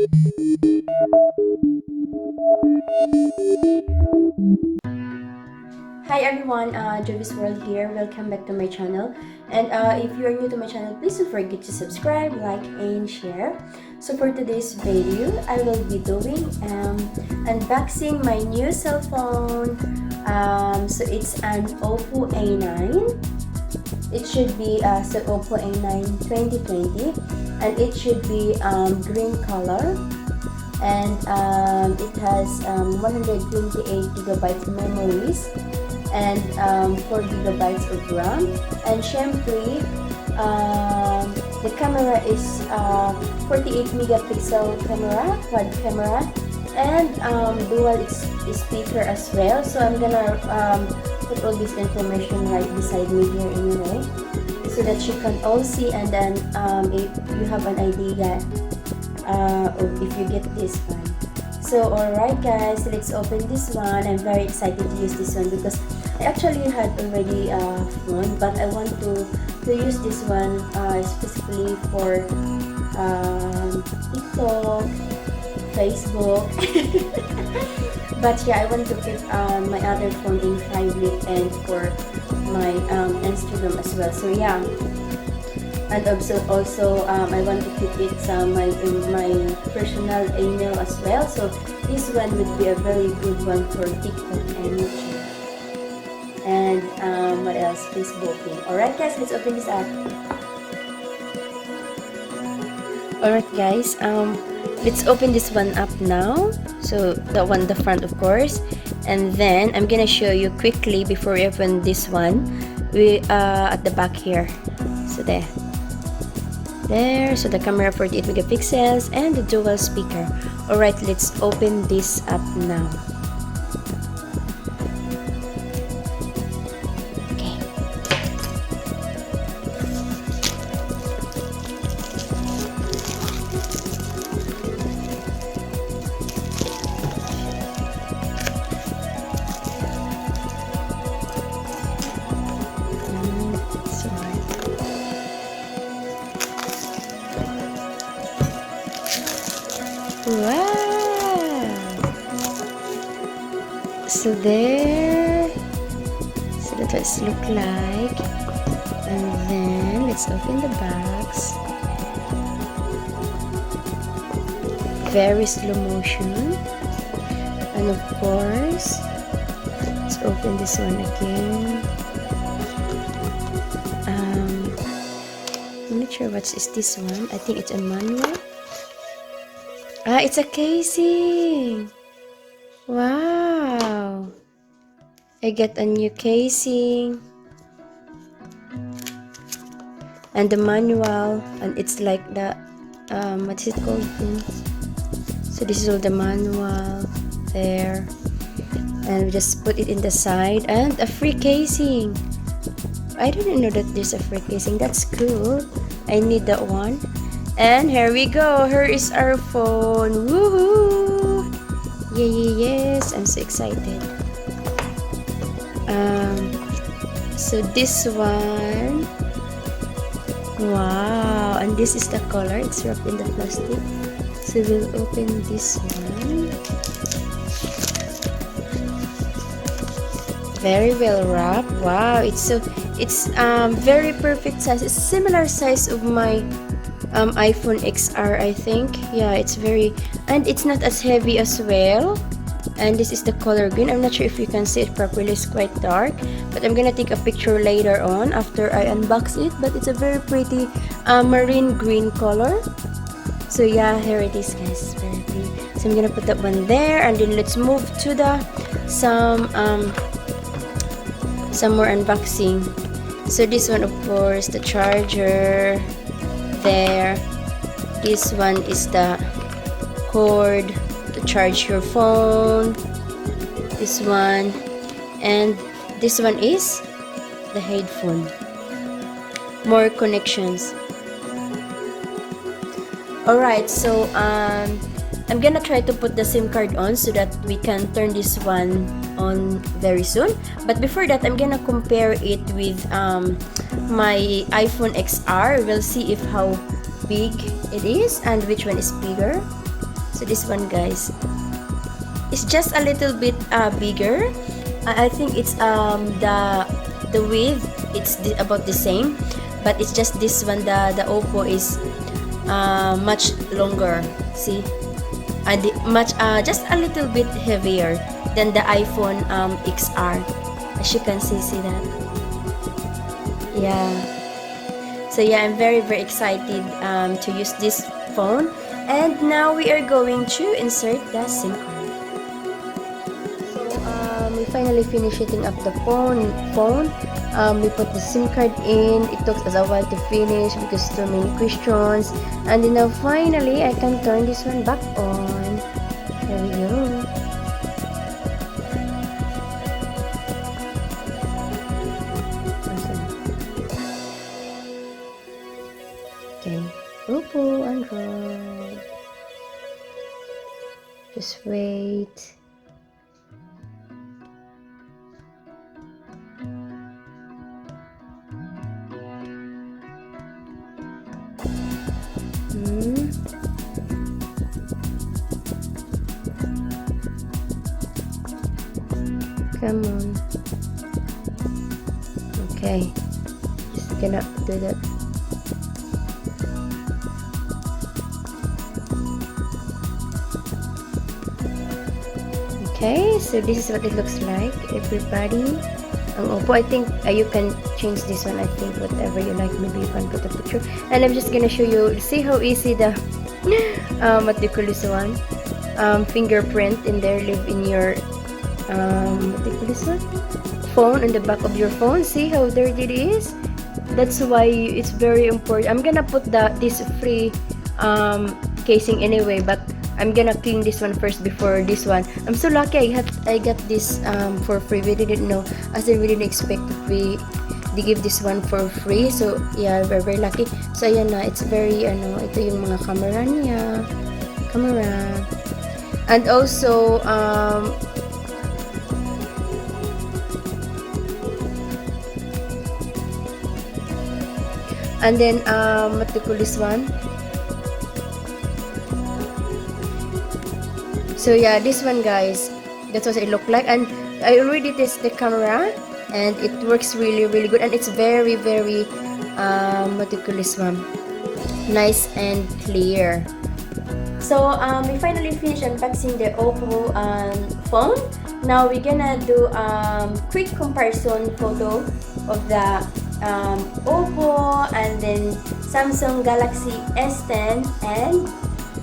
Hi everyone, Jovis World here. Welcome back to my channel. And if you are new to my channel, please don't forget to subscribe, like, and share. So for today's video, I will be doing unboxing my new cell phone. So it's an Oppo A9. It should be Oppo A9 2020, and it should be green color. And it has 128 gigabytes memories and 4 gigabytes of RAM. And syempre, the camera is 48 megapixel camera, quad camera, and dual speaker as well. So I'm gonna put all this information right beside me here anyway, so that you can all see, and then if you have an idea of if you get this one. So alright guys, let's open this one. I'm very excited to use this one because I actually had already one, but I want to use this one specifically for TikTok, Facebook. But yeah, I want to keep my other phone in private and for my Instagram as well. So yeah, and also I want to keep it in my personal email as well. So this one would be a very good one for TikTok and YouTube. And what else? Facebooking. Alright guys, let's open this up. Alright guys, let's open this one up now. So the front of course, and then I'm gonna show you quickly before we open this one. We at the back here. So there. So the camera 48 megapixels and the dual speaker. Alright, let's open this up now. Wow! So there. So that's what it looks like. And then let's open the box. Very slow motion. And of course, let's open this one again. I'm not sure what is this one. I think it's a manual. It's a casing. Wow. I get a new casing. And the manual. And it's like the, what's it called? So this is all the manual there. And we just put it in the side. And a free casing. I didn't know that there's a free casing. That's cool. I need that one. And here we go. Here is our phone. Woohoo! Yes, I'm so excited. So this one. Wow, and this is the color. It's wrapped in the plastic. So we'll open this one. Very well wrapped. Wow, it's very perfect size. It's similar size of my iPhone XR, I think. Yeah, it's very, and it's not as heavy as well. And this is the color green. I'm not sure if you can see it properly. It's quite dark, but I'm gonna take a picture later on after I unbox it. But it's a very pretty marine green color. So yeah, here it is guys. It's very pretty. So I'm gonna put that one there, and then let's move to the some more unboxing. So this one, of course, the charger there. This one is the cord to charge your phone. This one, and this one is the headphone. More connections. Alright, so I'm gonna try to put the SIM card on so that we can turn this one on very soon. But before that, I'm gonna compare it with my iPhone XR. We'll see if how big it is and which one is bigger. So this one, guys, it's just a little bit bigger. I think it's the width, it's about the same, but it's just this one, the Oppo is much longer. See, and much just a little bit heavier than the iPhone XR. As you can see that. Yeah. So yeah, I'm very excited to use this phone. And now we are going to insert the SIM card. So we finally finished setting up the phone. We put the SIM card in. It took us a while to finish because too many questions. And then now finally I can turn this one back on. There we go. Okay, Oppo Android. Just wait. Come on. Okay, just gonna do that. Okay, so this is what it looks like, everybody. Ang Oppo, I think you can change this one. I think whatever you like, maybe you can put a picture. And I'm just gonna show you, see how easy the what do you call this one? Fingerprint in there, live in your what do you call this one? Phone, on the back of your phone. See how dirty it is? That's why it's very important. I'm gonna put this free casing anyway, but I'm gonna clean this one first before this one. I'm so lucky I got this for free. We didn't know, as we didn't expect they give this one for free. So yeah, we're very lucky. So ayan na, it's very ito yung mga camera niya. And also and then what do you call this one? So yeah, this one, guys, that's what it looked like. And I already tested the camera and it works really good, and it's very what do you call this one? Nice and clear. So we finally finished unboxing the Oppo phone. Now we're gonna do quick comparison photo of the Oppo and then Samsung Galaxy S10 and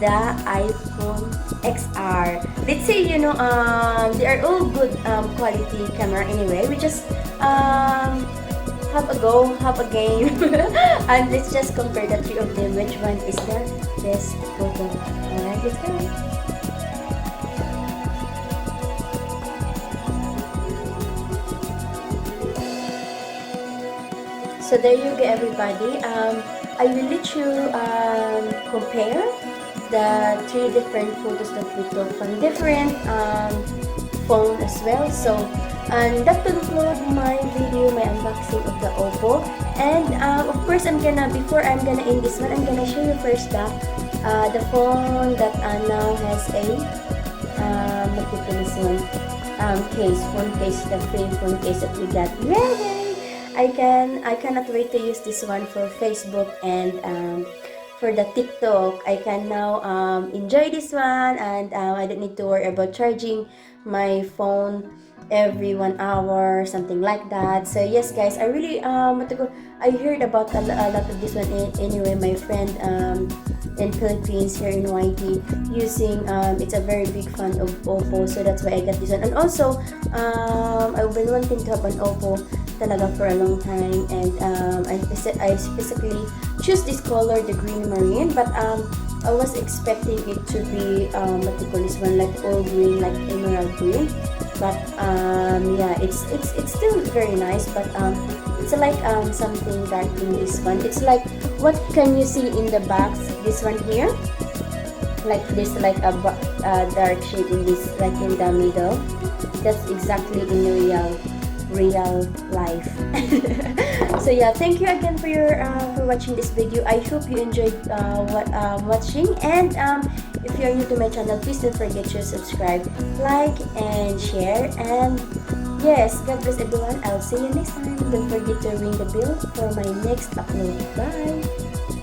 the iPhone XR. Let's say, they are all good quality camera anyway. We just have a game and let's just compare the three of them, which one is the best photo. Alright, let's go. So there you go, everybody. I will let you compare the three different photos that we took from different phone as well. So and that concludes my video, my unboxing of the Oppo. And of course, before I'm gonna end this one, I'm gonna show you first the phone that now has a phone case, the frame phone case that we got. Yay! I cannot wait to use this one for Facebook and for the TikTok. I can now enjoy this one, and I don't need to worry about charging my phone every 1 hour, something like that. So yes, guys, I really I heard about a lot of this one anyway. My friend in Philippines, here in YT, using it's a very big fan of Oppo, so that's why I got this one. And also I've been wanting to have an Oppo talaga for a long time, and I specifically choose this color, the green marine, but I was expecting it to be what do you call this one, like all green, like emerald green, but yeah, it's still very nice, but it's like something dark in this one. It's like, what can you see in the box, this one here, like this, like a dark shade in this, like in the middle. That's exactly in real life. So yeah, thank you again for watching this video. I hope you enjoyed watching, and If you are new to my channel, please don't forget to subscribe, like, and share. And yes, God bless everyone. I'll see you next time. Don't forget to ring the bell for my next upload. Bye!